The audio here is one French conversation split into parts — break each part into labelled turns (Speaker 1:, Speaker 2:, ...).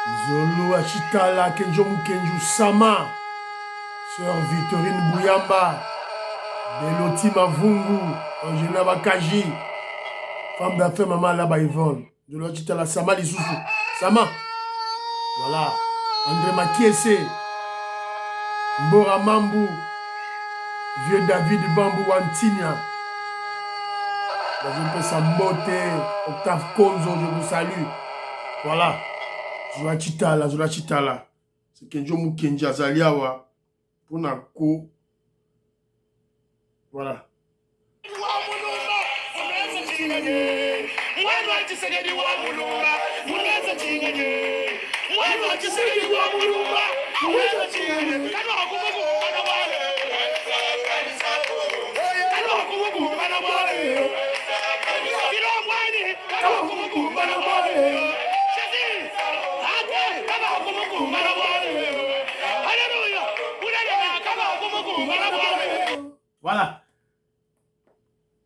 Speaker 1: Zolo Achitala, Kenjo Mukenju Sama, Sœur Victorine Bouyamba, Beloti Mavungu, Angela Bakaji, femme d'affaires Maman Laba Yvonne, Zolo Achitala Sama Lissoufou, Sama, voilà, André Makiese, Mbora Mambu, Vieux David Bambou Antigna, dans une sa beauté, Octave Konzo, je vous salue, voilà. Zola Chitala. C'est Kenjo Mukenji Azaliawa. Pour Nako. Voilà. Voilà.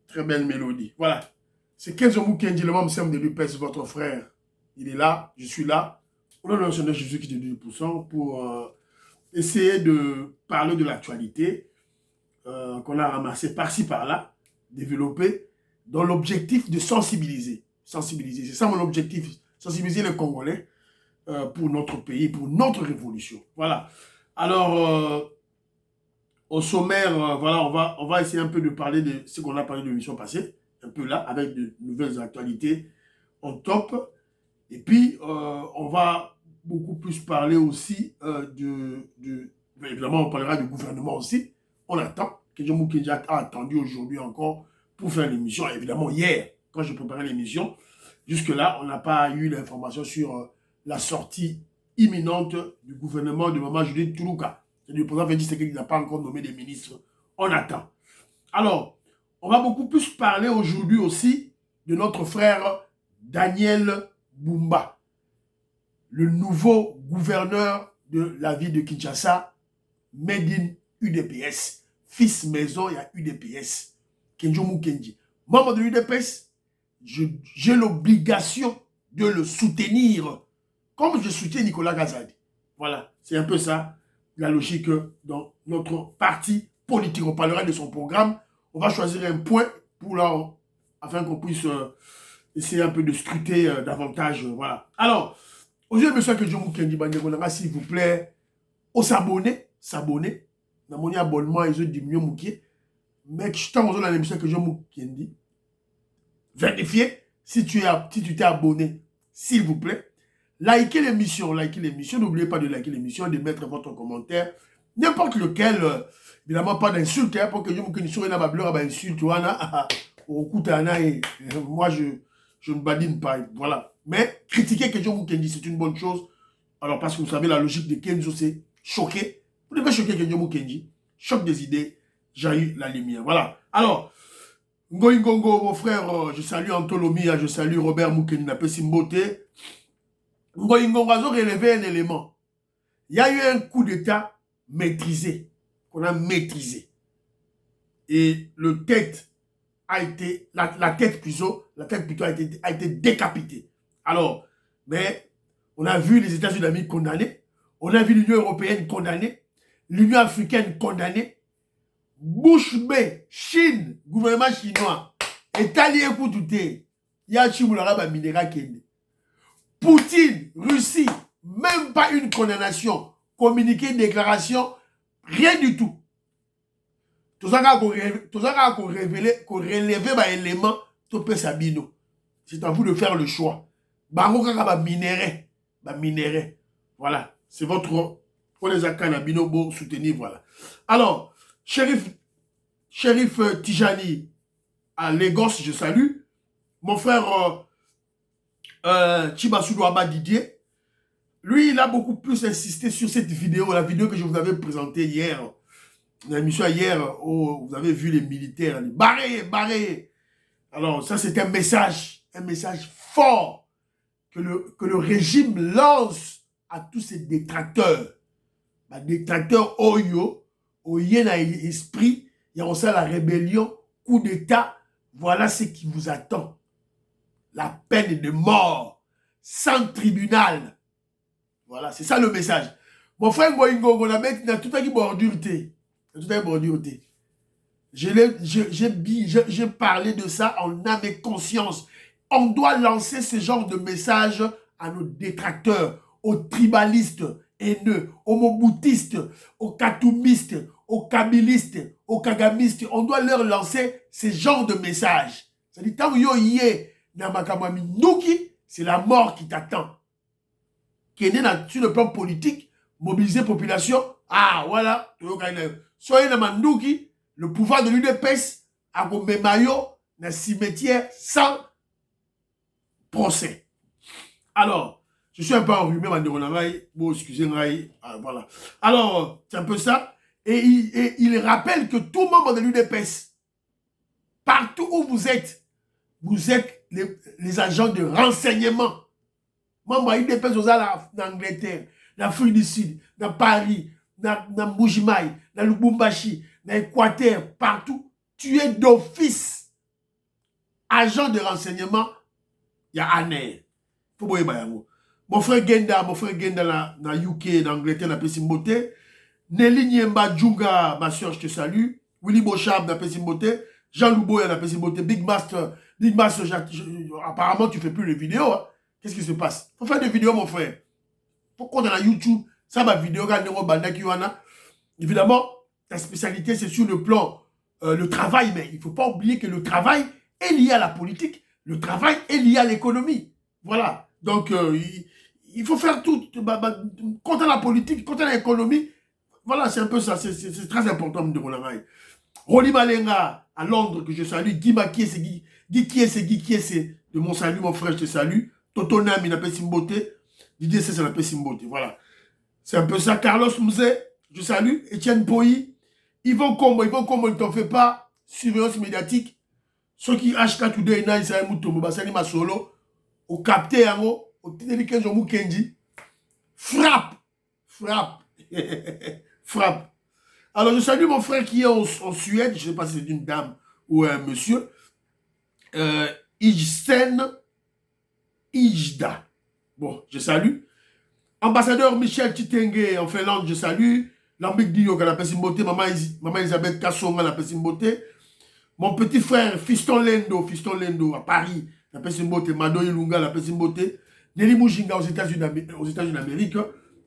Speaker 1: Très belle mélodie. Voilà. C'est Kenzo Mukenji, le membre de l'UPS, votre frère. Il est là, je suis là. On a le Seigneur Jésus qui est de 2% pour essayer de parler de l'actualité qu'on a ramassé par-ci, par-là, développer dans l'objectif de sensibiliser. Sensibiliser, c'est ça mon objectif. Sensibiliser les Congolais pour notre pays, pour notre révolution. Voilà. Alors, au sommaire, voilà, on va essayer un peu de parler de ce qu'on a parlé de l'émission passée, un peu là, avec de nouvelles actualités en top. Et puis, on va beaucoup plus parler aussi évidemment, on parlera du gouvernement aussi. On attend. Kenjo Mukenji a attendu aujourd'hui encore pour faire l'émission. Évidemment, hier, quand je préparais l'émission, jusque-là, on n'a pas eu l'information sur la sortie imminente du gouvernement de Maman Judith Toulouka. Le président avait dit qu'il n'a pas encore nommé des ministres. On attend. Alors, on va beaucoup plus parler aujourd'hui aussi de notre frère Daniel Bumba, le nouveau gouverneur de la ville de Kinshasa, made in UDPS, fils maison, il y a UDPS, Kenjo Mukenji. Membre de l'UDPS, j'ai l'obligation de le soutenir, comme je soutiens Nicolas Gazadi. Voilà, c'est un peu ça la logique dans notre parti politique. On parlera de son programme. On va choisir un point pour là, afin qu'on puisse essayer un peu de scruter davantage. Voilà. Alors, aujourd'hui, monsieur Kenjo Mukenji Bandegonanga, s'il vous plaît, au s'abonner. Dans mon abonnement, ils ont diminué Mouké. Mais je t'en dans l'émission Kenjo Mukenji. Vérifiez si tu t'es abonné, s'il vous plaît. Likez l'émission. N'oubliez pas de liker l'émission, de mettre votre commentaire. N'importe lequel, évidemment pas d'insulte, hein, pour que je me sois dans ma bleur, insulte, moi je ne badine pas, voilà. Mais critiquer Kenjo Mukenji, c'est une bonne chose. Alors parce que vous savez, la logique de Kenzo, c'est choquer. Vous devez choquer Kenjo Mukenji. Choc des idées, jaillit la lumière. Voilà. Alors, Ngoingongo, mon frère, je salue Antolomi, je salue Robert Mukenji, Napesi Mbote. Ngoingongo a relevé un élément. Il y a eu un coup d'État maîtrisé, qu'on a maîtrisé. Et le tête a été, la tête plutôt a été décapitée. Alors, mais on a vu les États-Unis d'Amérique condamnés, on a vu l'Union européenne condamnée, l'Union africaine condamnée, Bush B, Chine, gouvernement chinois, État lié pour tout il y a Chimoulara minéral Kende. Poutine, Russie, même pas une condamnation, communiqué, déclaration, rien du tout. Tout ça qu'on révélé, qu'on relevé par élément, tout peut s'abino. C'est à vous de faire le choix. Bango kaka minéré. Voilà, c'est votre pour les akanabino bon soutenir, voilà. Alors, Shérif Tijani à Lagos, je salue. Mon frère Chibasoudou Abba Didier, lui, il a beaucoup plus insisté sur cette vidéo, la vidéo que je vous avais présentée hier, l'émission hier, où vous avez vu les militaires, barrés. Alors, ça, c'est un message fort que le régime lance à tous ces détracteurs. Détracteurs Oyo, Oyena esprit, il y a aussi la rébellion, coup d'État, voilà ce qui vous attend. La peine de mort, sans tribunal. Voilà, c'est ça le message. Mon frère Ngoïngo, on a mis tout à qui bordure. Tout à bordure. J'ai parlé de ça en âme et conscience. On doit lancer ce genre de message à nos détracteurs, aux tribalistes haineux, aux moboutistes, aux katoumistes, aux kabylistes, aux kagamistes. On doit leur lancer ce genre de message. C'est-à-dire, tant que yoye na makamami nuki, c'est la mort qui t'attend. Qui est né sur le plan politique, mobiliser population. Ah, voilà. Soyez na manduki, le pouvoir de l'UDPS a gommé maillot dans cimetière sans procès. Alors, je suis un peu enrhumé, bon, excusez-moi, voilà. Alors, c'est un peu ça. Et il rappelle que tout membre de l'UDPS, partout où vous êtes les agents de renseignement. Membre de l'UDPS, vous êtes en Angleterre, en Afrique du Sud, dans Paris, dans Mbujimaï, dans Lubumbashi, dans l'Équateur, partout. Tu es d'office agent de renseignement. Il y a Aner. Mon frère Genda dans UK, dans l'Angleterre, dans Pessimbote. Nelly Niemba Djunga, ma soeur, je te salue. Willy Bochab dans Pessimbote. Jean Louboya dans Pessimbote. Big Master, apparemment, tu fais plus les vidéos. Hein. Qu'est-ce qui se passe? Faut faire des vidéos, mon frère. Faut qu'on ait la YouTube. Ça, ma vidéo, évidemment, ta spécialité, c'est sur le plan, le travail. Mais il ne faut pas oublier que le travail est lié à la politique. Le travail est lié à l'économie. Voilà. Donc, il faut faire tout. Contre la politique, contre l'économie. Voilà, c'est un peu ça. C'est très important de Rolamaï. Roli Malenga, à Londres, que je salue. Guy Makiese, Guy Kiese, de mon salut, mon frère, je te salue. Totonam, il appelle Simbote. Didier C, ça l'appelle Simbote. Voilà. C'est un peu ça. Carlos Mouzé, je salue. Etienne Poyi. Yvon Kombo, ne t'en fais pas. Surveillance médiatique. Ceux qui HK Today, ils sont Moutombo, Basani Masolo. Au capté, au Téléken Jomou Kenji. Frappe. Frappe. Alors, je salue mon frère qui est en Suède. Je ne sais pas si c'est une dame ou un monsieur. Ijsen Ijda. Bon, je salue. Ambassadeur Michel Titenge en Finlande, je salue. Lambik Diyo, la Pessimbote. Maman Elisabeth Kassonga, la Pessimbote. Mon petit frère Fiston Lendo à Paris, la Pessimbote. Mado Ilunga, la Pessimbote. Nelly Mujinga aux États-Unis d'Amérique.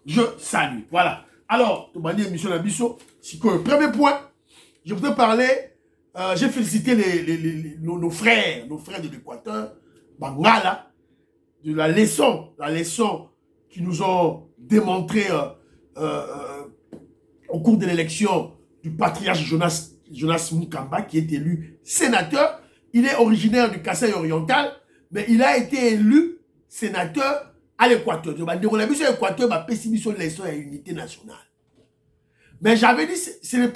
Speaker 1: Je salue. Voilà. Alors, tu m'as dit émission Nabiso. Premier point, je voudrais parler. J'ai félicité nos frères de l'Équateur, Bangala, de la leçon qu'ils nous ont démontré au cours de l'élection du patriarche Jonas Mukamba, qui est élu sénateur. Il est originaire du Kasaï oriental, mais il a été élu sénateur à l'Équateur. On a vu sur l'Équateur, ma pessimisme de l'élection et l'unité nationale. Mais j'avais dit, ce n'est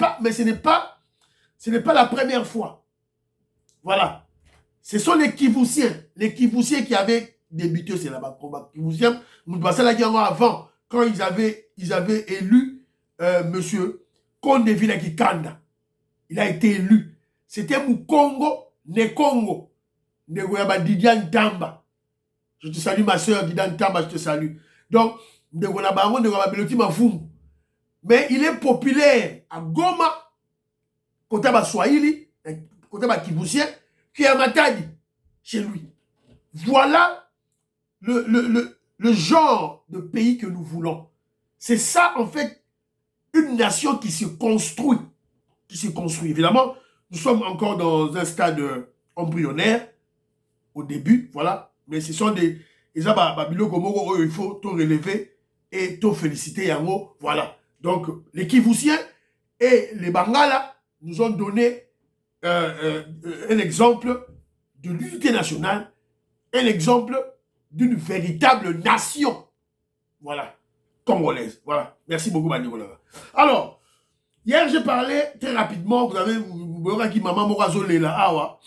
Speaker 1: pas la première fois. Voilà. Ce sont les Kivoussiens qui avaient débuté, c'est là-bas, combat Kivoussiens. Nous passons la guerre avant, quand ils avaient élu monsieur Konde Vila Kikanda. Il a été élu. C'était Mukongo, Nekongo, Negoyaba Didian Tamba. Je te salue, ma soeur Didian Tamba, je te salue. Donc, Negoyaba Beloti Mafoum. Mais il est populaire à Goma, côté de Swahili, côté de Kivoussien, qui est à Matadi, chez lui. Voilà le genre de pays que nous voulons. C'est ça, en fait, une nation qui se construit. Évidemment, nous sommes encore dans un stade embryonnaire, au début, voilà. Mais ce sont des... il faut tout relever et tout féliciter, Yango, voilà. Donc, les Kivoussiens et les Bangala nous ont donné un exemple de l'unité nationale, un exemple d'une véritable nation, voilà, congolaise. Voilà. Merci beaucoup, Bani. Alors, hier, j'ai parlé très rapidement, vous avez dit maman Morazolé là, awa,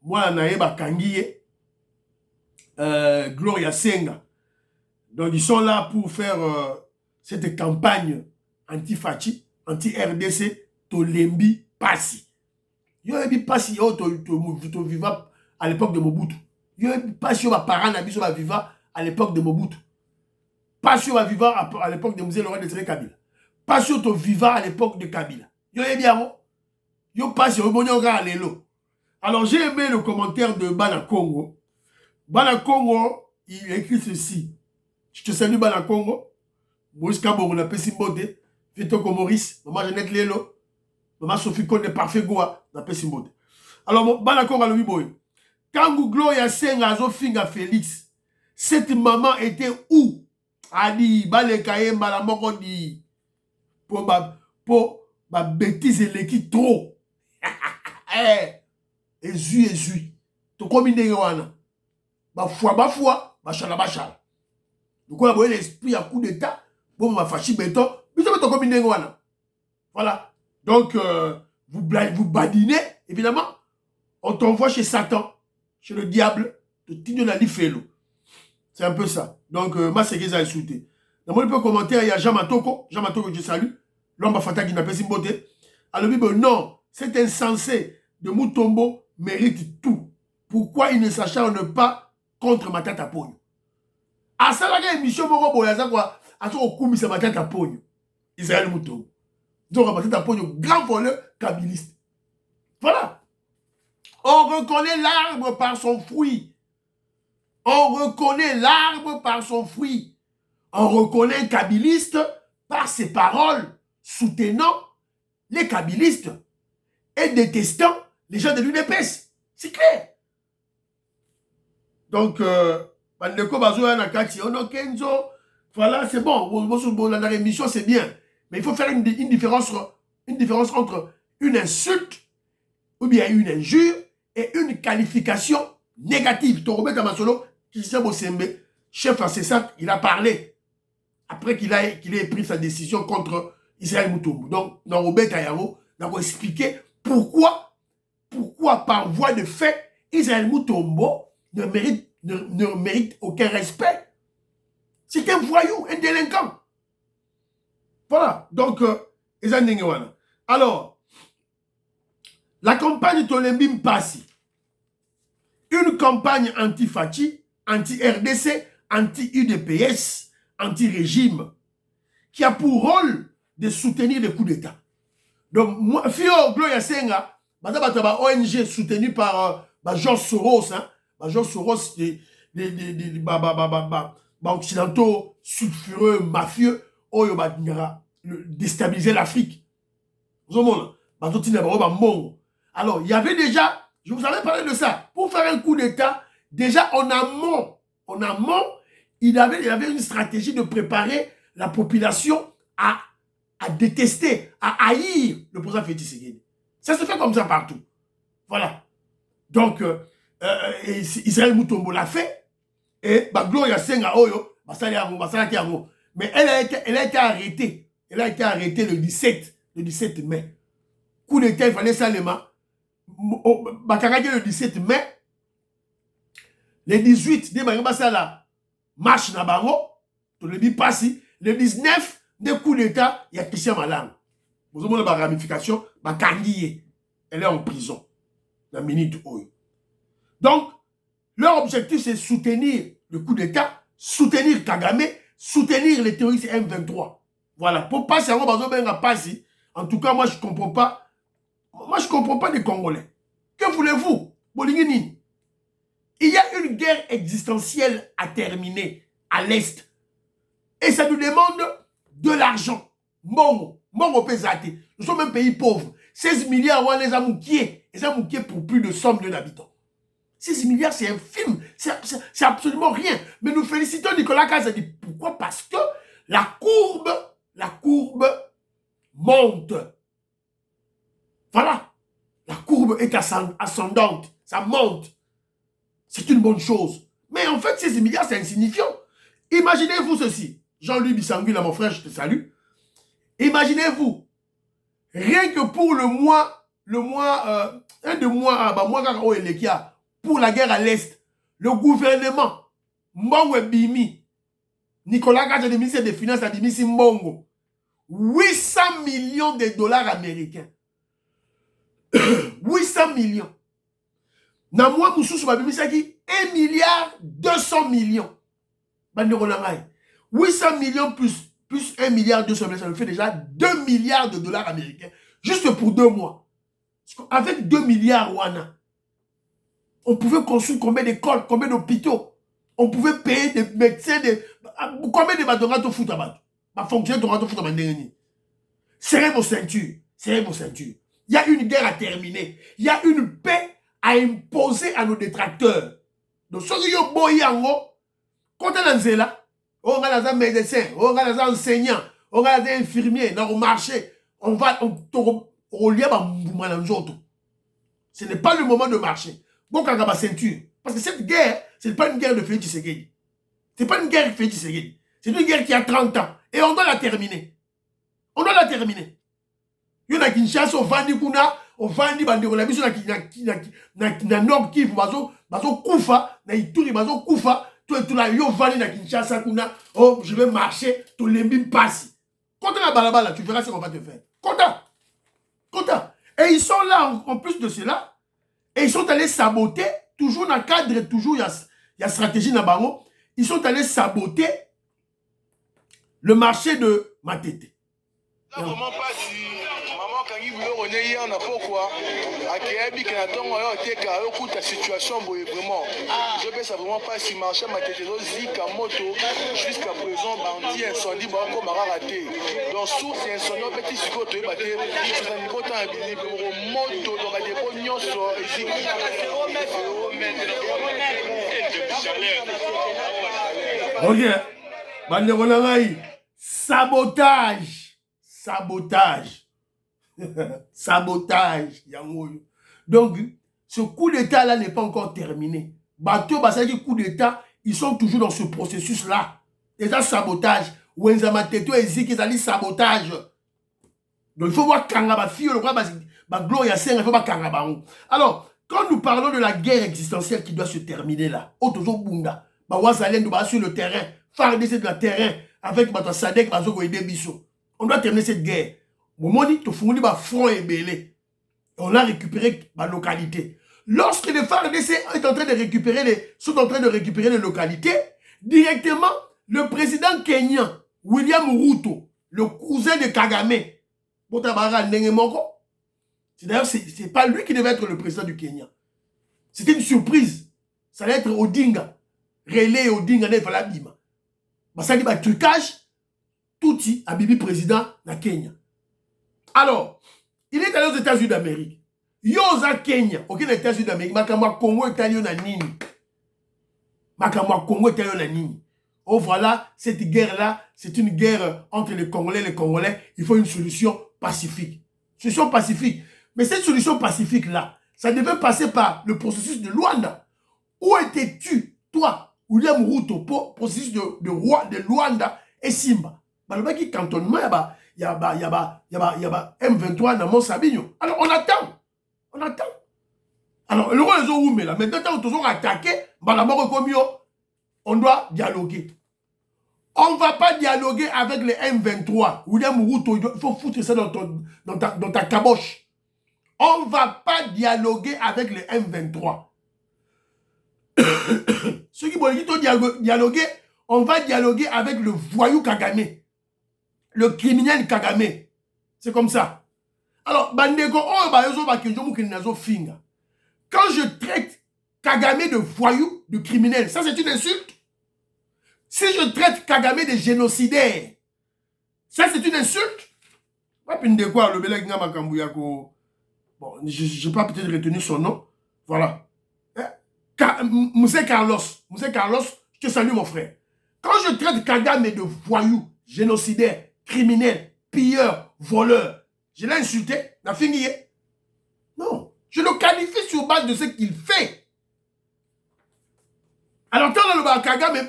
Speaker 1: moi, Naïba Kangiye, Gloria Senga. Donc, ils sont là pour faire cette campagne anti-Fachi, anti-RDC, Tolembi, Passi. Yobi Passi, to viva à l'époque de Mobutu. Yobi Passi, ma parent, nabiso va viva à l'époque de Mobutu. pas sur la vivant à l'époque de Mzee Laurent Désiré Kabila. Pas sur ton vivant à l'époque de Kabila. Yo bien, yo pas sur le lelo. Alors j'ai aimé le commentaire de Bana Congo. Bana Congo, il écrit ceci. Je te salue Bana Congo. Maurice Kabon, on appelle Simbote. Vito Maurice, maman Jeannette Lelo. Maman Sophie Konde Parfait Goa, on appelle Simbote. Alors, Bana Congo, le boy. Quand Gloria Senga Azo Finga Félix, cette maman était où? A dit, Balekaye Malamoko dit, pour ma bêtise et l'équipe trop. Ezui. Tu combines wana. Ba foi, chala. Donc on a voyé l'esprit à coup d'état, bon ma fachi béton, mais tu combines wana. Voilà. Donc vous badinez, évidemment, on t'envoie chez Satan, chez le diable, de Tigno Nali Felo. C'est un peu ça. Donc ma séquence a insulté. Dans mon commentaire, il y a Jean Matoko, je salue. L'homme Fata qui n'a pas si beauté. Alors Bible, non, cet insensé de Mutombo mérite tout. Pourquoi il ne s'acharne pas contre ma tata Pogno? À ça, la émission, Boyaza, quoi, à ce qu'on sa ma tata Pogno. Israël Mutombo. Donc, ma tata Pogno, grand voleur kabiliste. Voilà. On reconnaît l'arbre par son fruit. On reconnaît l'arbre par son fruit. On reconnaît un kabiliste par ses paroles, soutenant les kabilistes et détestant les gens de l'UDPS. C'est clair. Donc, voilà, c'est bon. La rémission, c'est bien. Mais il faut faire une différence entre une insulte ou bien une injure et une qualification négative. Torobet Amasolo, Christian Bossembe, chef assessant, il a parlé après qu'il ait pris sa décision contre Israël Mutombo. Donc, dans Robert Kayaro, on a expliqué pourquoi par voie de fait, Israël Mutombo ne mérite aucun respect. C'est un voyou, un délinquant. Voilà. Donc, alors, la campagne Tolembi Mpassi, une campagne anti-Fachi, anti-RDC, anti-UDPS, anti-régime, qui a pour rôle de soutenir les coups d'État. Donc, moi, Fio Gloria Senga, ONG soutenu par Georges Soros, hein, Georges Soros, des occidentaux sulfureux, mafieux, déstabiliser l'Afrique. Alors, il y avait déjà, je vous avais parlé de ça, pour faire un coup d'État, déjà en amont, il y avait une stratégie de préparer la population à détester, à haïr le président Félix Tshisekedi. Ça se fait comme ça partout. Voilà. Donc, Israël Mutombo l'a fait, et Gloria Senga Oyo, mais elle a été arrêtée. Elle a été arrêtée le 17 mai. Coup d'État, il fallait ça, le 17 mai. Le 18, la marche na bango, le 19, des coups d'État, il y a Christian Malang. Vous avez la ramification, elle est en prison. La minute Oyo. Donc, leur objectif, c'est soutenir le coup d'État, soutenir Kagame, soutenir les terroristes M23. Voilà. Pour passer à passer, en tout cas, moi, je ne comprends pas. Moi, je ne comprends pas les Congolais. Que voulez-vous, Bolingini? Il y a une guerre existentielle à terminer à l'Est. Et ça nous demande de l'argent. Mongo pesate. Nous sommes un pays pauvre. 16 milliards, on les a mouqués. Les a mouqués pour plus de 100 millions d'habitants. 16 milliards, c'est infime. C'est absolument rien. Mais nous félicitons Nicolas Kazadi. Pourquoi? Parce que la courbe monte. Voilà. La courbe est ascendante. Ça monte. C'est une bonne chose. Mais en fait, 16 milliards, c'est insignifiant. Imaginez-vous ceci. Jean-Louis Bissangui, mon frère, je te salue. Imaginez-vous, rien que pour pour la guerre à l'Est, le gouvernement, Mbongo Bimi, Nicolas Kazadi, le ministre des Finances, a dit Mbongo, 800 millions de dollars américains. 800 millions. Na moi, Moussous, 1 milliard 200 millions. 800 millions plus 1 milliard 200 millions, ça nous fait déjà 2 milliards de dollars américains, juste pour 2 mois. Avec 2 milliards, Wana, on pouvait construire combien d'écoles, combien d'hôpitaux, on pouvait payer des médecins, combien de badongato foot à battre. Ma fonctionnaire de foot à battre. Serrez vos ceintures, serrez vos ceintures. Il y a une guerre à terminer. Il y a une paix à imposer à nos détracteurs. Donc, ceux qui ont boyé en haut, quand on est là, on a des médecins, on a des enseignants, on a des infirmiers dans le marché, on va au lieu de ce n'est pas le moment de marcher. Bon, quand on a ma ceinture. Parce que cette guerre, ce n'est pas une guerre de Félix Tshisekedi. Ce n'est pas une guerre de Félix Tshisekedi. C'est une guerre qui a 30 ans. Et on doit la terminer. On doit la terminer. Il y a Kinshasa, on vend kuna, on vend bandeko la biso na Nord Kivu, bazo kufa, na Ituri bazo kufa, tout la yo vandi na Kinshasa kuna, oh je vais marcher, tout lembi passe. Quand on a balabala, tu verras ce qu'on va te faire. Content. Et ils sont là en plus de cela, et ils sont allés saboter, toujours dans le cadre, toujours il y a stratégie dans Bango, ils sont allés saboter le marché de Matete.
Speaker 2: Vraiment pas si maman kangi biloko ne hier na pourquoi akebi que na tongo yo teka yo kuta situation boye vraiment je pense vraiment pas si marché Matete zo zika moto jusqu'à présent bandi incendie ba ko mara raté donc source incendie petit siko to baté ils sont niveau temps bini moto donc des ko nyonso eziki
Speaker 1: OK bande ko na ngai sabotage donc ce coup d'état là n'est pas encore terminé. Bateau basaki coup d'état, ils sont toujours dans ce processus là. Déjà sabotage, Wenzama Teto et Zik, ils allaient sabotage. Donc il faut voir Kanga ba fille le quoi ba gloria sen il faut voir Kanga ba. Alors quand nous parlons de la guerre existentielle qui doit se terminer là, Otozo Bunda, ba Wazalen ba sur le terrain, FARDC de la terrain avec Bato Sadek Bazoko et Debiso. On doit terminer cette guerre. Momoni to funguli ba front et belé. On a récupéré ma localité. Lorsque les FARDC sont en train de récupérer les localités, directement, le président kenyan, William Ruto, le cousin de Kagame, c'est d'ailleurs, c'est pas lui qui devait être le président du Kenya. C'était une surprise. Ça allait être Odinga. Relais Odinga, n'est pas la bima. Ça dit, trucage, touti, à Bibi président na Kenya. Alors, il est allé aux États-Unis d'Amérique. Yoza Kenya, aucun États-Unis d'Amérique, Makamwa Congo italien na nini. Makamwa Congo italien na nini. Oh voilà, cette guerre-là, c'est une guerre entre les Congolais et les Congolais. Il faut une solution pacifique. Solution pacifique. Mais cette solution pacifique-là, ça devait passer par le processus de Luanda. Où étais-tu, toi, William Ruto, pour le processus de Luanda et Simba? Bah, qui cantonnement, il y a M23 dans Mont-Sabignon. Alors, on attend. Alors, le roi les Oumé, là, maintenant, on toujours attaqué, on doit dialoguer. On ne va pas dialoguer avec les M23. William Ruto, il faut foutre ça dans ta caboche. On ne va pas dialoguer avec les M23. Ceux qui veulent dialoguer, on va dialoguer avec le voyou Kagame. Le criminel Kagame. C'est comme ça. Alors, quand je traite Kagame de voyou, de criminel, ça c'est une insulte. Si je traite Kagame de génocidaire, ça c'est une insulte. Bon, je ne vais pas peut-être retenir son nom. Voilà. Moussé Carlos, je te salue mon frère. Quand je traite Kagame de voyou, génocidaire, criminel, pilleur, voleur, je l'ai insulté, n'a fini. Non, je le qualifie sur base de ce qu'il fait. Alors, quand on a le Kagame,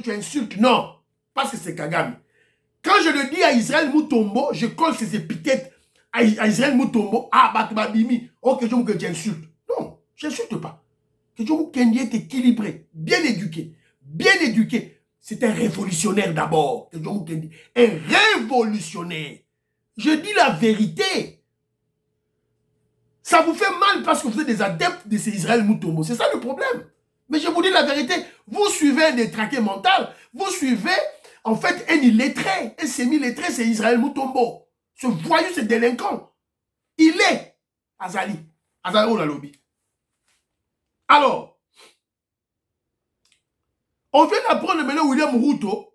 Speaker 1: tu insultes. Non, parce que c'est Kagame. Quand je le dis à Israël Moutombo, je colle ses épithètes à Israël Moutombo, Batbabimi, que tu insultes. Non, je n'insulte pas. Que tu est équilibré, bien éduqué. C'est un révolutionnaire d'abord. Un révolutionnaire. Je dis la vérité. Ça vous fait mal parce que vous êtes des adeptes de ces Israël Moutombo. C'est ça le problème. Mais je vous dis la vérité, vous suivez un détraqué mental, vous suivez en fait un illettré, un semi-lettré, c'est Israël Mutombo. Ce voyou, ce délinquant, il est Azali. Azali ou la lobby. Alors, on vient d'apprendre maintenant William Ruto,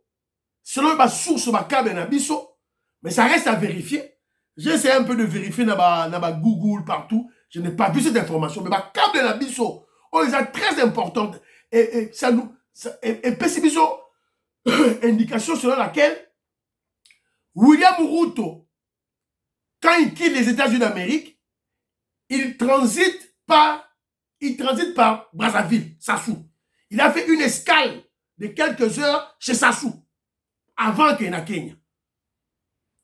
Speaker 1: selon ma source, ma câble Nabiso, mais ça reste à vérifier. J'ai essayé un peu de vérifier dans ma Google partout. Je n'ai pas vu cette information, mais ma câble Nabiso, on les a très importante. Et ça nous. Et Pessibiso, indication selon laquelle William Ruto, quand il quitte les États-Unis d'Amérique, il transite par Brazzaville, Sassou. Il a fait une escale de quelques heures chez Sassou, avant qu'il y ait na Kenya.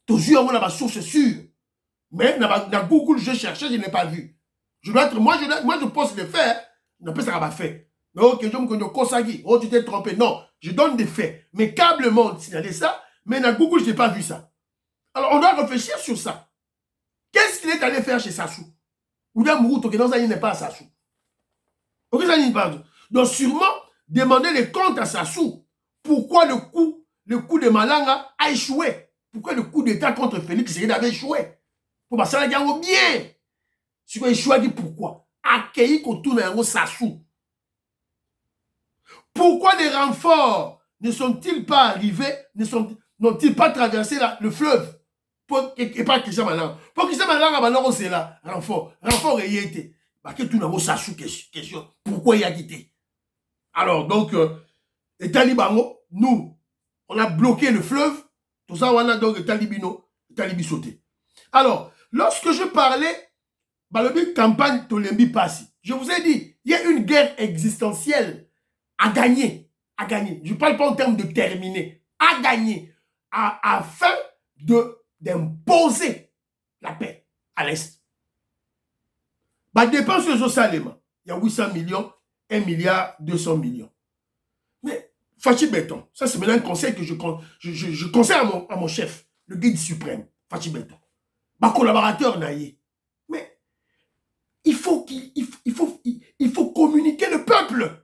Speaker 1: Toujours, on a ma source sûre. Mais dans Google, je cherchais, je n'ai pas vu. Moi, je pense le faire. On appelle ça fait. Mais ok, je me connais, oh, tu t'es trompé. Non, je donne des faits. Mais câble monde signalé ça, mais dans Google, je n'ai pas vu ça. Alors, on doit réfléchir sur ça. Qu'est-ce qu'il est allé faire chez Sassou? Ou bien Mourouto, que dans ça, il n'est pas à Sassou. Ok, ça n'est pas. Donc, sûrement, demander les comptes à Sassou. Pourquoi le coup de Malanga a échoué? Pourquoi le coup d'État contre Félix Tshisekedi avait échoué? Pour passer la guerre bien. Si vous échoué, dit pourquoi? Accueilli qu'on tourne un Sassou. Pourquoi les renforts ne sont-ils pas arrivés, n'ont-ils pas traversé le fleuve? Et pas Christian Malanga. Pour Christian Malanga, c'est là, renfort. Renfort y été. Parce que tout le monde Sassou question. Pourquoi il a quitté? Alors, donc, les talibans, nous, on a bloqué le fleuve. Tout ça, on a donc les talibis sauté. Alors, lorsque je parlais, la campagne Tolembi Passi, je vous ai dit, il y a une guerre existentielle à gagner. À gagner. Je ne parle pas en termes de terminer. À gagner. Afin d'imposer la paix à l'Est. La dépense sociale, il y a 800 millions, 1 milliard 200 millions. Mais, Fachi Béton, ça c'est maintenant un conseil que je conseille à mon chef, le guide suprême, Fachi Béton. Ma collaborateur Naïe. Mais, il faut communiquer le peuple.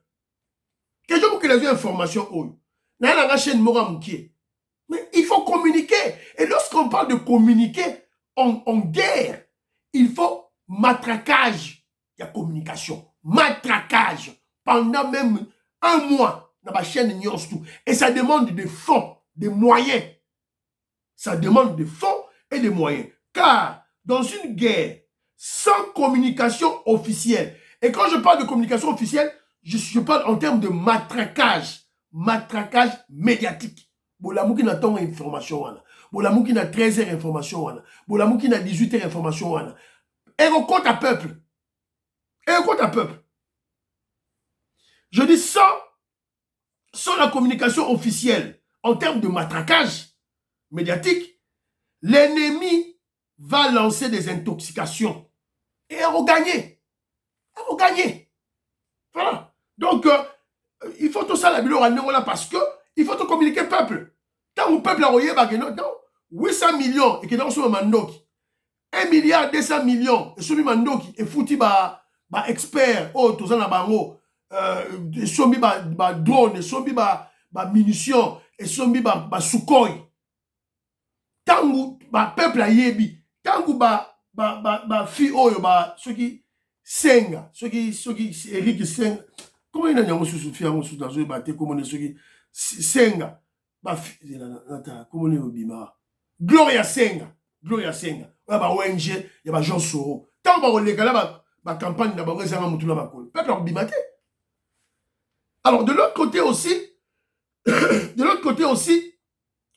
Speaker 1: Quelqu'un qui a eu information, mais il faut communiquer. Et lorsqu'on parle de communiquer en guerre, il faut matraquage. Il y a communication. Matraquage. Pendant même 1 mois, dans la chaîne News tout. Et ça demande des fonds, des moyens. Ça demande des fonds et des moyens. Car dans une guerre, sans communication officielle, et quand je parle de communication officielle, je parle en termes de matraquage. Matraquage médiatique. Bolamou qui n'a tant d'informations. Bolamou qui n'a 13h information. Bolamou qui n'a 18h information. Et on compte à peuple. Et on compte à peuple. Je dis sans la communication officielle, en termes de matraquage médiatique, l'ennemi va lancer des intoxications. Et elle va gagner. Elle va gagner. Voilà. Donc, il faut tout ça la bilo parce que il faut te communiquer peuple. Tant que le peuple a royé, 800 millions et que dans ce mandoki, 1 milliard 200 millions et celui mandoki et foutu expert, oh, tout ça na bango, et sombi drone, et sombi munitions, et sombi sukhoi. Tant que peuple a yebi, tant que fi oyo ceux qui senga, ceux qui Eric senga. Comment il y a un sous-fi dans le bâtiment, comment ceux qui senga, comment on est au bima. Gloria Senga. Gloria Senga. Il y a ONG, il y a Jean Soro. Tant que les gars la campagne d'abord, ils ont tout la peuple a bimaté. Alors, de l'autre côté aussi,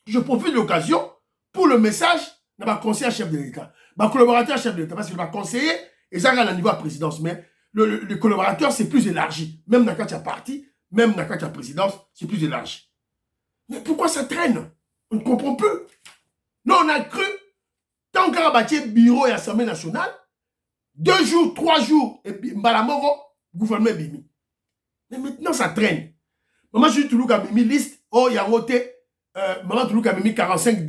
Speaker 1: je profite de l'occasion pour le message de ma conseiller chef de l'État, ma collaborateur chef de l'État, parce que ma conseiller, et ça à niveau de la présidence, mais le collaborateur, c'est plus élargi. Même dans le cas de la parti, même dans le cas de la présidence, c'est plus élargi. Mais pourquoi ça traîne? On ne comprend plus. Non, on a cru, tant qu'on a bâti bureau et assemblée nationale, 2 jours, 3 jours, et puis Mbalamoro, gouvernement bimi. Mais maintenant, ça traîne. Maman, je suis toujours à Mimi liste. Oh, il y a voté. Maman, toujours à Mimi 45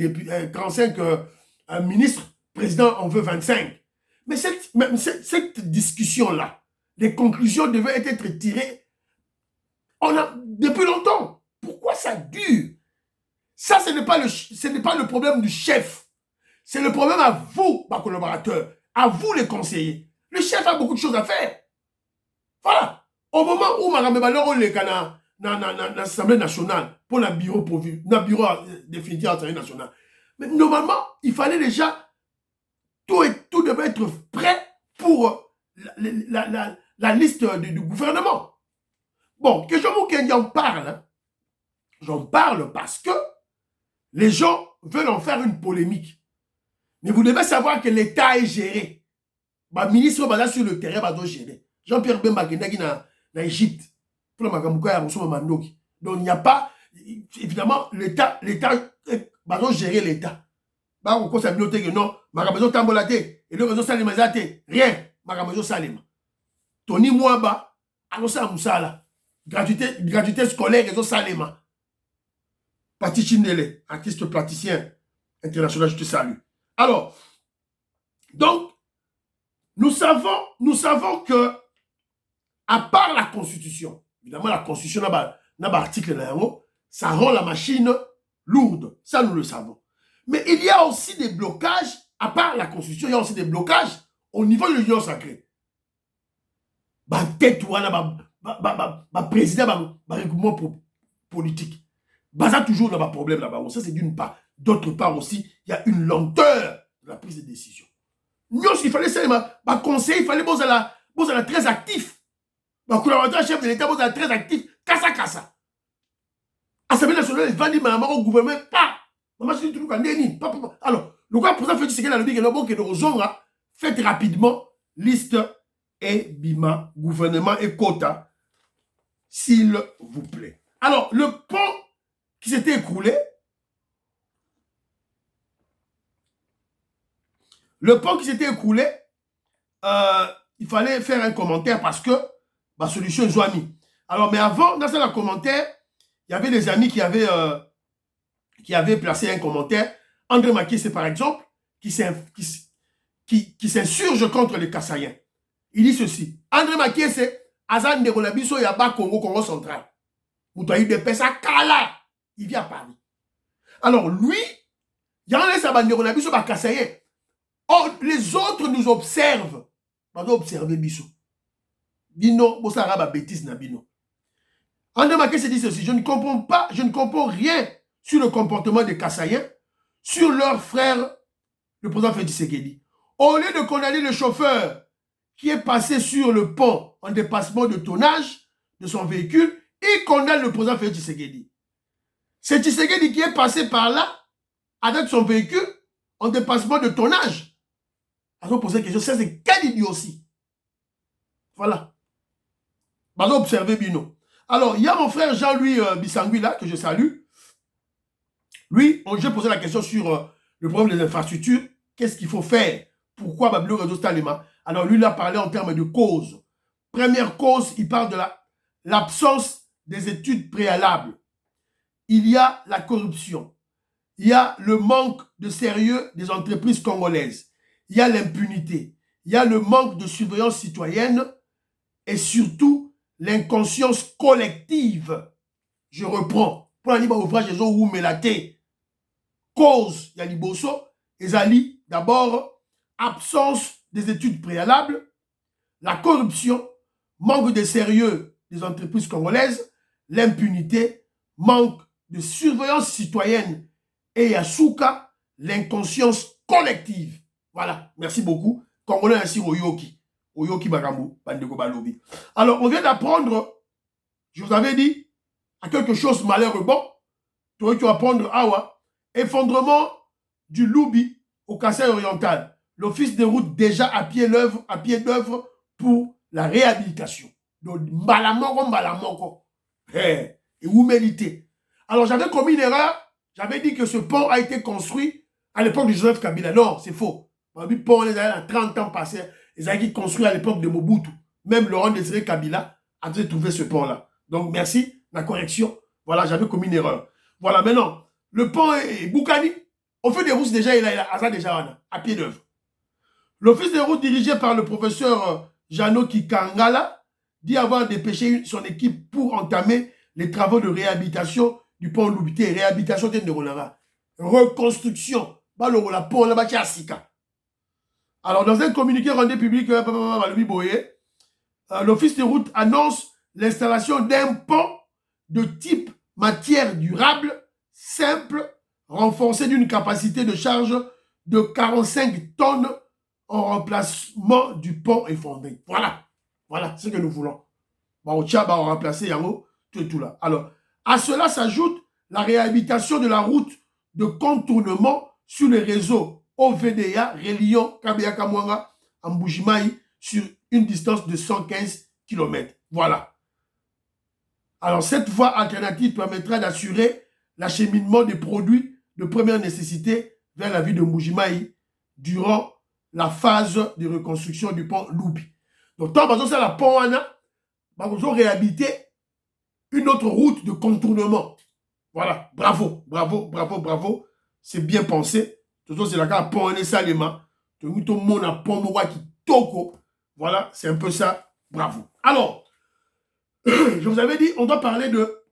Speaker 1: ministres. Président, on veut 25. Mais cette discussion-là, les conclusions devaient être tirées Depuis longtemps. Pourquoi ça dure? Ça, ce n'est pas le problème du chef. C'est le problème à vous, ma collaborateur, à vous les conseillers. Le chef a beaucoup de choses à faire. Voilà. Au moment où Mme Baloro est dans l'Assemblée nationale, pour le bureau définitif de l'Assemblée nationale, mais normalement, il fallait déjà, tout devait être prêt pour la liste du gouvernement. Bon, que j'en parle, hein. J'en parle parce que les gens veulent en faire une polémique. Mais vous devez savoir que l'État est géré. Le ministre va sur le terrain, va gérer. Jean-Pierre Bemba qui est en Égypte. Donc il n'y a pas, évidemment, l'État va gérer l'État. Non, magabazo tambolate, et le réseau salima zate, rien, magabazo salima. Tony Mwaba, annonce à Moussala, gratuité scolaire, réseau salima. Pati Chindele, artiste plasticien international, je te salue. Alors, donc, nous savons que, à part la Constitution, évidemment, la Constitution n'a pas article là, ça rend la machine lourde. Ça, nous le savons. Mais il y a aussi des blocages, à part la Constitution, il y a aussi des blocages au niveau de l'Union sacrée. Tête ou président, regroupement politique. Ça toujours dans un problème là-bas. Ça, c'est d'une part. D'autre part aussi, il y a une lenteur de la prise de décision. Nous, il fallait ça, conseil, il fallait être très actif. Le collaborateur chef de l'État, être très actif. Kassa. Assemblée nationale, il va dire, au gouvernement, pas. Alors, le cas pour ça, fait que le faites rapidement liste et bima, gouvernement et quota, s'il vous plaît. Alors, le pont qui s'était écroulé, il fallait faire un commentaire parce que ma solution est joignée. Alors, mais avant, dans ce commentaire, il y avait des amis qui avaient placé un commentaire. André Makiese, par exemple, qui s'insurge contre les Kassaïens. Il dit ceci. André Makiese, Azan de Golabiso, Yaba, Congo central. Moutaï de Pessa, Kala. Il vient à Paris. Alors, lui, il y a un Azan de Golabiso, Kassaïen. Or, les autres nous observent. Nous observons Bisso. Bino, Bossara, bêtise, Nabino. André Makiese dit ceci. Je ne comprends rien sur le comportement des Kassaïens, sur leur frère, le président Félix Tshisekedi. Au lieu de condamner le chauffeur qui est passé sur le pont en dépassement de tonnage de son véhicule, il condamne le président Félix Tshisekedi. C'est Tshisekedi qui est passé par là avec son véhicule en dépassement de tonnage. Ils ont posé la question, c'est quel idiotie? Voilà. Ils ont observé Bino. Alors, il y a mon frère Jean-Louis Bissangui là, que je salue. Lui, j'ai posé la question sur le problème des infrastructures. Qu'est-ce qu'il faut faire? Pourquoi Babylon Réseau Stalema? Alors, lui, il a parlé en termes de causes. Première cause, il parle de l'absence des études préalables. Il y a la corruption. Il y a le manque de sérieux des entreprises congolaises. Il y a l'impunité. Il y a le manque de surveillance citoyenne et surtout l'inconscience collective. Je reprends. Pour la libre ouvrage, ils ont oumelaté. Cause, il y a Liboso, Ezali, d'abord, absence des études préalables, la corruption, manque de sérieux des entreprises congolaises, l'impunité, manque de surveillance citoyenne et Yasuka, l'inconscience collective. Voilà, merci beaucoup. Congolais ainsi Oyoki. Oyoki Bagambo, Bandeko Balobi. Alors, on vient d'apprendre, je vous avais dit, à quelque chose malheureux. Bon, tu vas apprendre, effondrement du Loubi au Kassai oriental. L'office de route déjà à pied d'œuvre pour la réhabilitation. Donc, Mbalamoko. Et humilité. Alors, j'avais commis une erreur. J'avais dit que ce pont a été construit à l'époque de Joseph Kabila. Non, c'est faux. Le pont, les années 30 ans passés, ils ont été construits à l'époque de Mobutu. Même Laurent Désiré Kabila a trouvé ce pont-là. Donc, merci, la correction. Voilà, j'avais commis une erreur. Voilà, maintenant, le pont est Boukani. Au fait des routes, déjà, il a déjà à pied d'œuvre. L'office des routes dirigé par le professeur Jano Kikangala dit avoir dépêché son équipe pour entamer les travaux de réhabilitation du pont Loubité. Réhabilitation de Rolanga. Reconstruction. Alors, dans un communiqué rendu public, l'Office de route annonce l'installation d'un pont de type matière durable, simple, renforcé d'une capacité de charge de 45 tonnes en remplacement du pont effondré. Voilà. Voilà ce que nous voulons. On va remplacer Yango, tout et tout là. Alors, à cela s'ajoute la réhabilitation de la route de contournement sur le réseau OVDA reliant Kabea Mwanga à Mbujimayi sur une distance de 115 km. Voilà. Alors, cette voie alternative permettra d'assurer l'acheminement des produits de première nécessité vers la ville de Mbujimayi durant la phase de reconstruction du pont Loubi. Donc, tant que ça, la pont nous avons réhabilité une autre route de contournement. Voilà, bravo, bravo, bravo, bravo. C'est bien pensé. C'est la carte pont Salema. Voilà, c'est un peu ça. Bravo. Alors, je vous avais dit, on doit parler de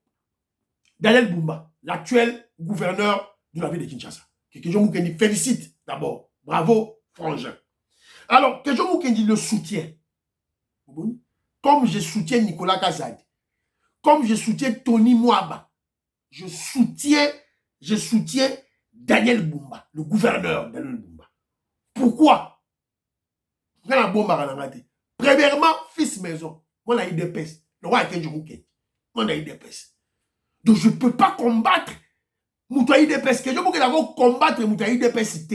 Speaker 1: Daniel Bumba, l'actuel gouverneur de la ville de Kinshasa. Kekejo Mukendi félicite d'abord. Bravo, frangin. Alors, Kekejo Mukendi le soutient. Comme je soutiens Nicolas Kazadi, comme je soutiens Tony Mwaba, je soutiens Daniel Bumba, le gouverneur Daniel Bumba. Pourquoi? Premièrement, fils maison, moi j'ai des pèses. Le roi est moi j'ai des pèses. Donc je ne peux pas combattre Moutaï des pèses. Je ne peux pas combattre Moutaï des pèses.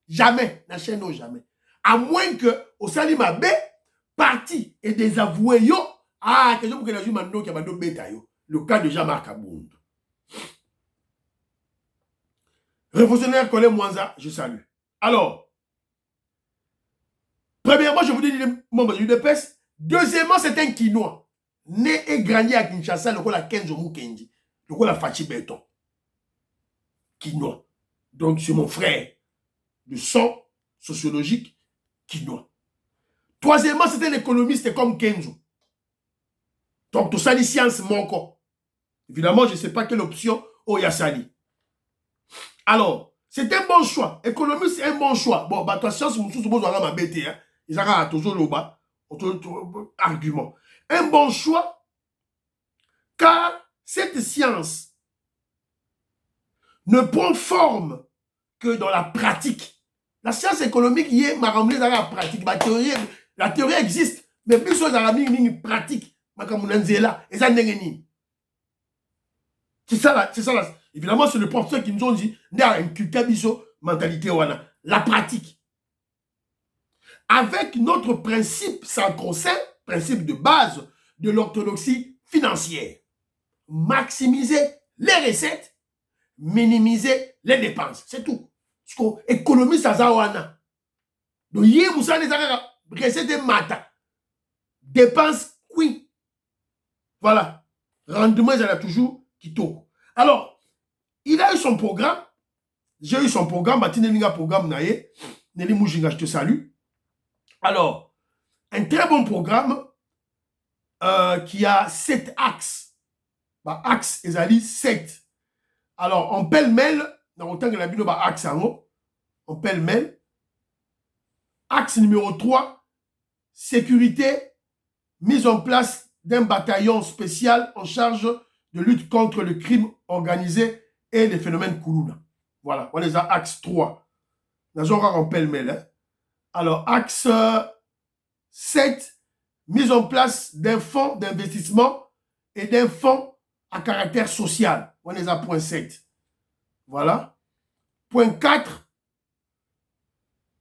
Speaker 1: Jamais, la chaîne jamais. À moins que au Salima B, parti et désavoué yo, que je peux le cas de Jean-Marc Abound. Révolutionnaire Colé Mwanza, je salue. Alors, premièrement, je vous dis membre de l'UDPS. Deuxièmement, c'est un Quinois. Né et grandi à Kinshasa, le la Kenzo Mukendi. Le la Fachi Béton. Quinois. Donc, c'est mon frère de sang sociologique Quinois. Troisièmement, c'est un économiste comme Kenzo. Donc, tout ça, les sciences manquent. Évidemment, je ne sais pas quelle option Oyasali. Alors, c'est un bon choix. Économiste, c'est un bon choix. Bon, bah, toi, science, vous avez ma bête, hein. Ils ont toujours le bas. Argument. Un bon choix, car cette science ne prend forme que dans la pratique. La science économique, y est ramené dans la pratique. La théorie existe, mais plus sur la pratique. C'est ça, évidemment, c'est le professeur qui nous ont dit, mentalité, la pratique. Avec notre principe sacro-saint, principe de base de l'orthodoxie financière. Maximiser les recettes, minimiser les dépenses. C'est tout. Parce qu'on économise à Zawana. Donc, il y a des recettes de mata. Dépenses, oui. Voilà. Rendement, il y a toujours qui tourne. Alors, il a eu son programme. J'ai eu son programme. Batinelinga programme naye. Nelly Moujinga, je te salue. Alors, un très bon programme qui a 7 axes. Bah, axe, ezali 7. Alors, en pêle-mêle, dans le temps que la bino, bah, axe en pêle-mêle. Axe numéro 3, sécurité, mise en place d'un bataillon spécial en charge de lutte contre le crime organisé et les phénomènes Koulouna. Voilà, on les a axe 3. Nous avons en pêle-mêle. Hein. Alors, axe 7, mise en place d'un fonds d'investissement et d'un fonds à caractère social. On les a point 7. Voilà. Point 4,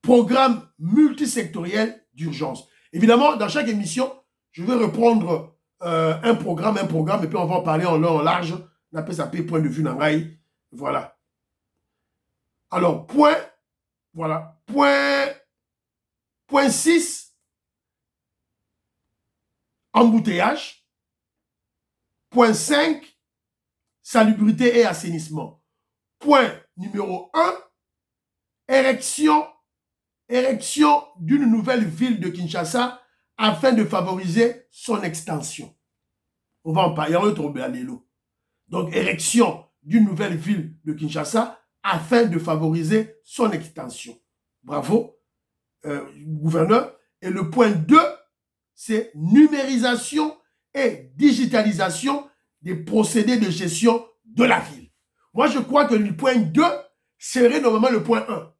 Speaker 1: programme multisectoriel d'urgence. Évidemment, dans chaque émission, je vais reprendre un programme, et puis on va en parler en long, en large. On appelle ça point de vue Nangaï. Voilà. Alors, voilà. Point 6, embouteillage. Point 5, salubrité et assainissement. Point numéro 1, érection d'une nouvelle ville de Kinshasa afin de favoriser son extension. On va en parler, on va tomber à l'élo. Donc, érection d'une nouvelle ville de Kinshasa afin de favoriser son extension. Bravo, gouverneur. Et le point 2, c'est numérisation et digitalisation des procédés de gestion de la ville. Moi, je crois que le point 2 serait normalement le point 1.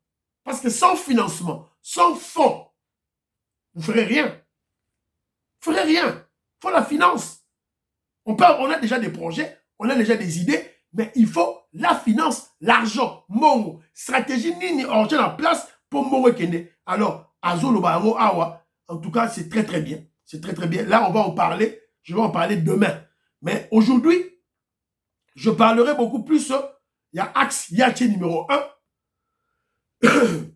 Speaker 1: Parce que sans financement, sans fonds, vous ne ferez rien. Vous ne ferez rien. Il faut la finance. On a déjà des projets, on a déjà des idées, mais il faut la finance, l'argent, mongo, stratégie, nini, origine en place pour mongo kende. Alors, Azolo Baro Awa, en tout cas, c'est très très bien. C'est très très bien. Là, on va en parler. Je vais en parler demain. Mais aujourd'hui, je parlerai beaucoup plus. Il y a axe Yaché numéro 1.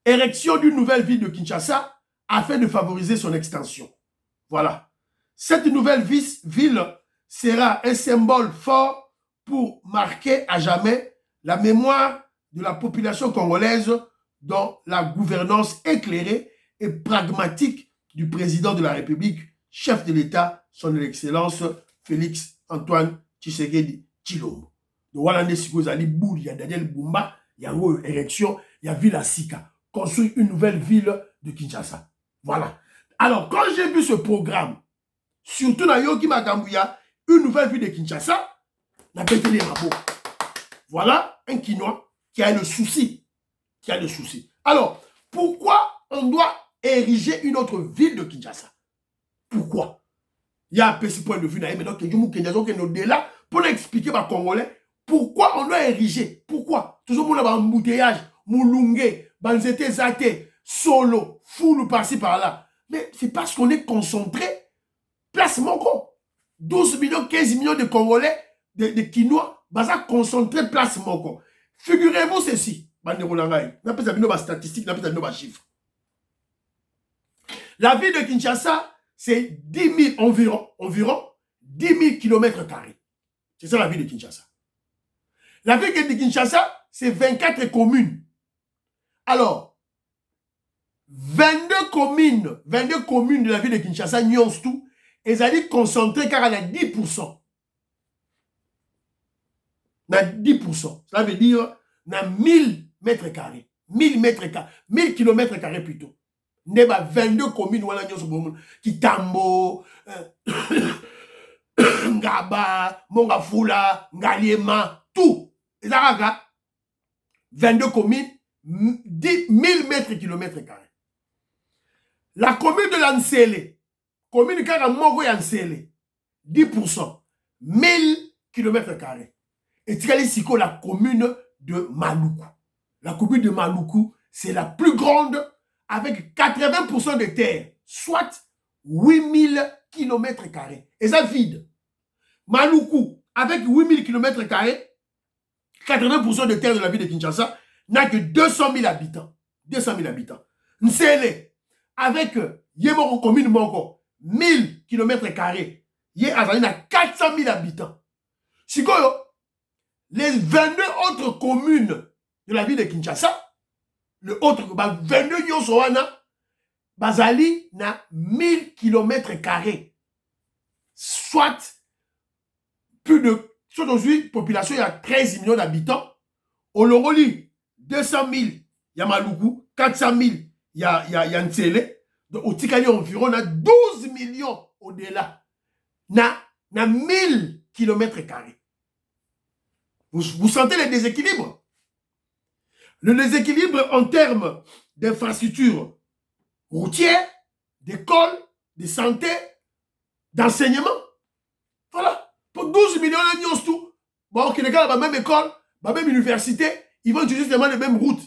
Speaker 1: Érection d'une nouvelle ville de Kinshasa afin de favoriser son extension. Voilà. Cette nouvelle ville sera un symbole fort pour marquer à jamais la mémoire de la population congolaise dans la gouvernance éclairée et pragmatique du président de la République, chef de l'État, son Excellence Félix Antoine Tshisekedi Tshilombo. Donc voilà, il y a Daniel Bumba, il y a une érection, il y a Ville à Sika, construire une nouvelle ville de Kinshasa. Voilà. Alors, quand j'ai vu ce programme, surtout dans Yoki Makambouya, une nouvelle ville de Kinshasa, n'a pas été les rabots. Voilà un Quinois qui a le souci. Alors, pourquoi on doit ériger une autre ville de Kinshasa? Pourquoi? Il y a un petit point de vue, mais donc, je là pour expliquer aux Congolais pourquoi on doit ériger. Pourquoi? Toujours mon embouteillage, Moulungue, Banzete Zate, Solo, Foulou par-ci par-là. Mais c'est parce qu'on est concentré. Place Moko. 12 millions, 15 millions de Congolais, de Quinois, baza concentré place Moko. Figurez-vous ceci. Statistique, chiffres. La ville de Kinshasa, c'est 10 000 environ 10 000 km². C'est ça la ville de Kinshasa. La ville de Kinshasa, c'est 24 communes. Alors, 22 communes de la ville de Kinshasa, nyons tout, ils allaient concentrer car elle a 10%. Na 10%. Ça veut dire, na 1000 mètres carrés. 1000 mètres carrés. 1000 kilomètres carrés plutôt. Neba 22 communes, voilà, Kitambo, Ngaba, Mongafula, Ngaliema, tout. Et ça, 22 communes, 1000 mètres kilomètres carrés. La commune de Lansele, commune qui a Mogo Yansele, 10%, 1000 km². Et Tikali-Siko, la commune de Maluku. La commune de Maluku, c'est la plus grande avec 80% de terre, soit 8000 km². Et ça vide. Maluku, avec 8000 km², 80% de terre de la ville de Kinshasa, n'a que 200 000 habitants. 200 000 habitants. Nsele, avec Yemoko commune Moko, 1000 km², Yé Azali a 400 000 habitants. Sikoyo, les 22 autres communes de la ville de Kinshasa, le autre, 22 Nyosoana, Bazali na 1000 km². Soit plus de, soit aujourd'hui, population, il y a 13 millions d'habitants. Au Longoli, 200 000, il y a Maluku, 400 000, il y a Ntsele. Donc, au Tikali, environ, on a 12 millions au-delà. Na 1000 km². Vous sentez le déséquilibre? Le déséquilibre en termes d'infrastructures routières, d'écoles, de santé, d'enseignement. Voilà. Pour 12 millions de tout. Bon, qui les gars, la même école, la même université, ils vont utiliser les mêmes routes.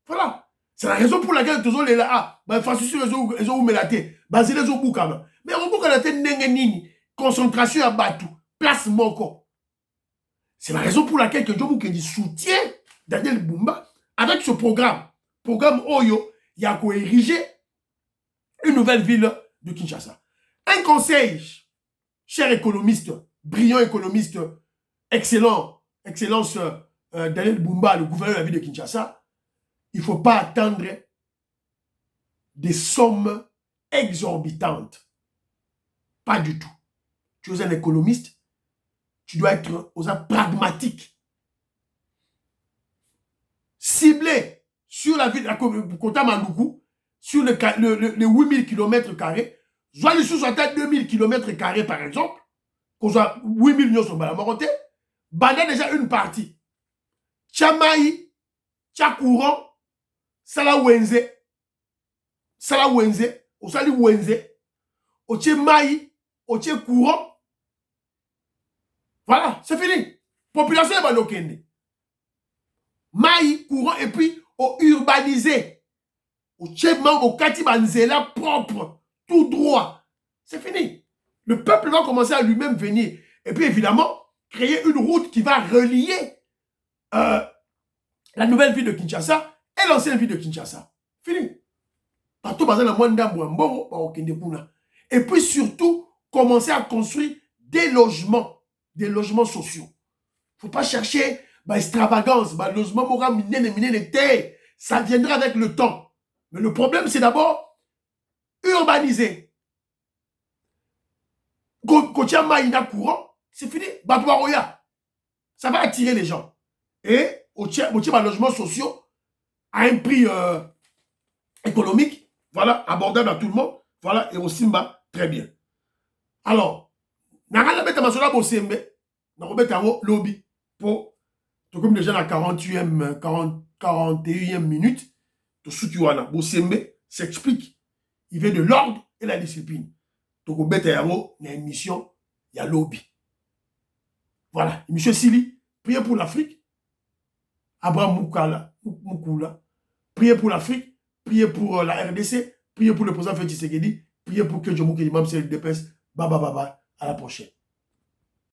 Speaker 1: Voilà. C'est la raison pour laquelle tous les là, infrastructures, ils ont melaté. Basé les ont boukama. Mais on boukama nini. Concentration à Batou. Place Moko. C'est la raison pour laquelle que Djomou Kendi soutient Daniel Bumba avec ce programme. Programme Oyo, il y a qu'à ériger une nouvelle ville de Kinshasa. Un conseil, cher économiste, brillant économiste, excellence Daniel Bumba, le gouverneur de la ville de Kinshasa, il ne faut pas attendre des sommes exorbitante. Pas du tout. Tu es un économiste, tu dois être pragmatique. Ciblé sur la ville de Kota Mandoukou, sur les 8000 km², soit les sous-atteint 2000 km² par exemple, qu'on soit 8000 millions sur Balamorote, banda déjà une partie. Tchamaï, Tchakourant, Sala Wenze, Osali Wenze, Oche Maï, Oche Courant. Voilà, c'est fini. Population est balokende. Maï, courant, et puis urbanisé. Oche Maï, Okati Banzela propre, tout droit. C'est fini. Le peuple va commencer à lui-même venir. Et puis évidemment, créer une route qui va relier la nouvelle ville de Kinshasa et l'ancienne ville de Kinshasa. Fini. Et puis surtout, commencer à construire des logements sociaux. Il ne faut pas chercher extravagance, logement ça viendra avec le temps. Mais le problème, c'est d'abord urbaniser. Kotia Maïna courant, c'est fini. Batouaroya. Ça va attirer les gens. Et logements sociaux à un prix économique, voilà, abordable à tout le monde, voilà, et au Simba, très bien. Alors, Nagala Beta Masola Bosembe, Nagobeta lobby, pour, tout comme déjà dans la 41e minute, tout ce qui est Bosembe s'explique. Il veut de l'ordre et la discipline. Donc, Beta Yamo, il y a une mission, il y a lobby. Voilà, M. Sili, priez pour l'Afrique. Abraham Moukoula, priez pour l'Afrique, priez pour la RDC, priez pour le président Félix Tshisekedi, priez pour que Djomo Kelimam se dépêche. Baba, à la prochaine.